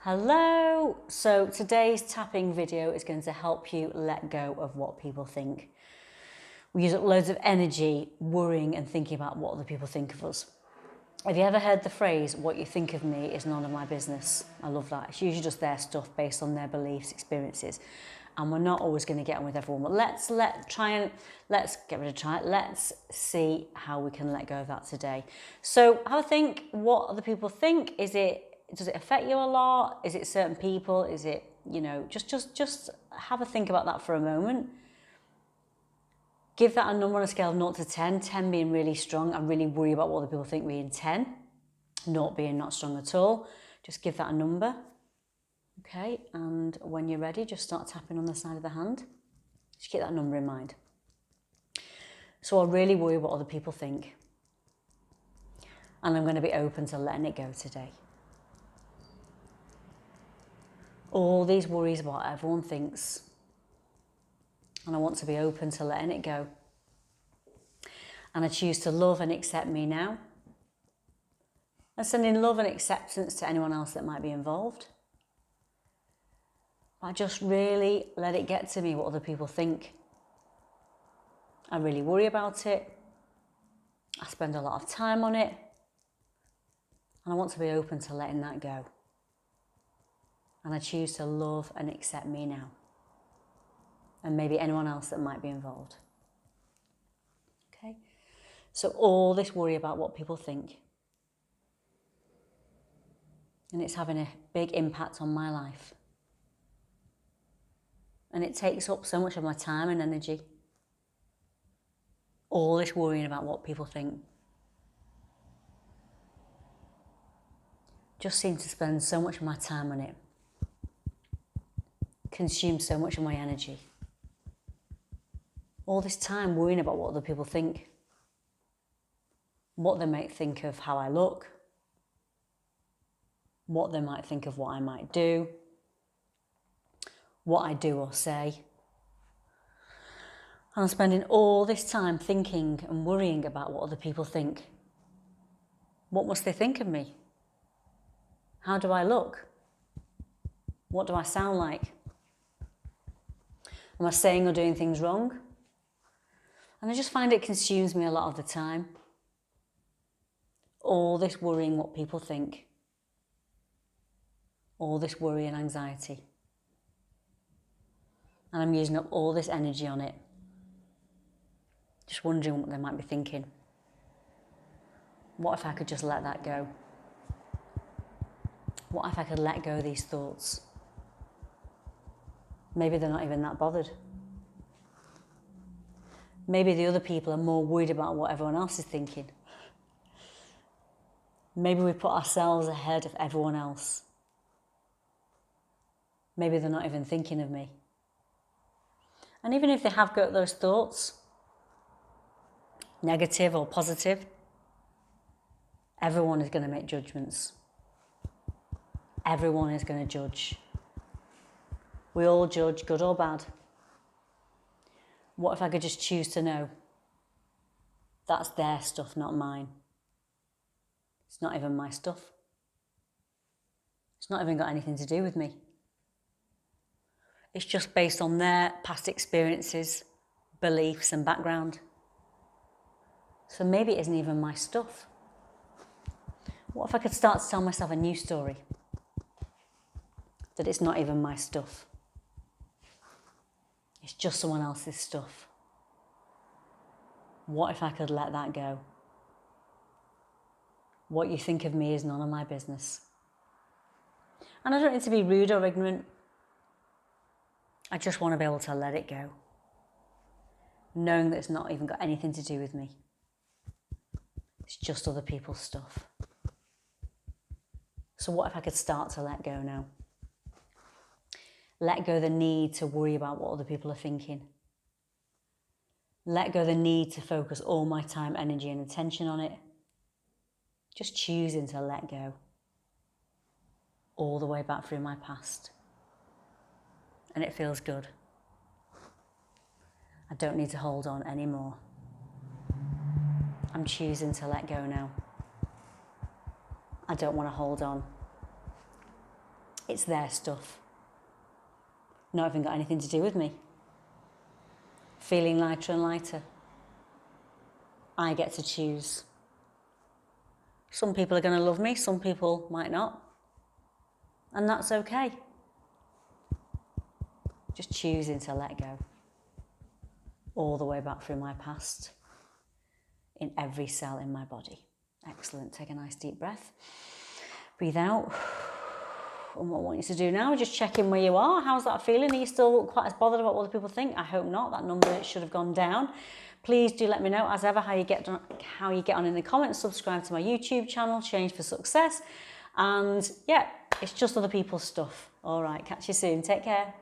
Hello! So today's tapping video is going to help you let go of what people think. We use up loads of energy worrying and thinking about what other people think of us. Have you ever heard the phrase, what you think of me is none of my business? I love that. It's usually just their stuff based on their beliefs, experiences. And we're not always going to get on with everyone. But let's get rid of try it. Let's see how we can let go of that today. So have a think, what other people think. Does it affect you a lot? Is it certain people? Is it, just have a think about that for a moment. Give that a number on a scale of 0 to 10, 10 being really strong and really worry about what other people think being 10, 0 being not strong at all. Just give that a number. Okay, and when you're ready, just start tapping on the side of the hand. Just keep that number in mind. So I really worry what other people think. And I'm going to be open to letting it go today. All these worries about what everyone thinks. And I want to be open to letting it go. And I choose to love and accept me now. And sending love and acceptance to anyone else that might be involved. I just really let it get to me what other people think. I really worry about it. I spend a lot of time on it. And I want to be open to letting that go. And I choose to love and accept me now. And maybe anyone else that might be involved. Okay? So all this worry about what people think. And it's having a big impact on my life. And it takes up so much of my time and energy. All this worrying about what people think. Just seem to spend so much of my time on it. Consume so much of my energy. All this time worrying about what other people think. What they might think of how I look. What they might think of what I might do. What I do or say. And I'm spending all this time thinking and worrying about what other people think. What must they think of me? How do I look? What do I sound like? Am I saying or doing things wrong? And I just find it consumes me a lot of the time. All this worrying what people think. All this worry and anxiety. And I'm using up all this energy on it. Just wondering what they might be thinking. What if I could just let that go? What if I could let go of these thoughts? Maybe they're not even that bothered. Maybe the other people are more worried about what everyone else is thinking. Maybe we put ourselves ahead of everyone else. Maybe they're not even thinking of me. And even if they have got those thoughts, negative or positive, everyone is going to make judgments. Everyone is going to judge. We all judge, good or bad. What if I could just choose to know that's their stuff, not mine? It's not even my stuff. It's not even got anything to do with me. It's just based on their past experiences, beliefs and background. So maybe it isn't even my stuff. What if I could start to tell myself a new story? That it's not even my stuff. It's just someone else's stuff. What if I could let that go? What you think of me is none of my business. And I don't need to be rude or ignorant. I just want to be able to let it go. Knowing that it's not even got anything to do with me. It's just other people's stuff. So what if I could start to let go now? Let go the need to worry about what other people are thinking. Let go the need to focus all my time, energy and attention on it. Just choosing to let go. All the way back through my past. And it feels good. I don't need to hold on anymore. I'm choosing to let go now. I don't want to hold on. It's their stuff. Not even got anything to do with me. Feeling lighter and lighter. I get to choose. Some people are going to love me, some people might not. And that's okay. Just choosing to let go. All the way back through my past. In every cell in my body. Excellent. Take a nice deep breath. Breathe out. And what I want you to do now, just check in where you are. How's that feeling? Are you still quite as bothered about what other people think? I hope not. That number should have gone down. Please do let me know, as ever, how you get on in the comments. Subscribe to my YouTube channel, Change for Success. And yeah, it's just other people's stuff. All right, catch you soon. Take care.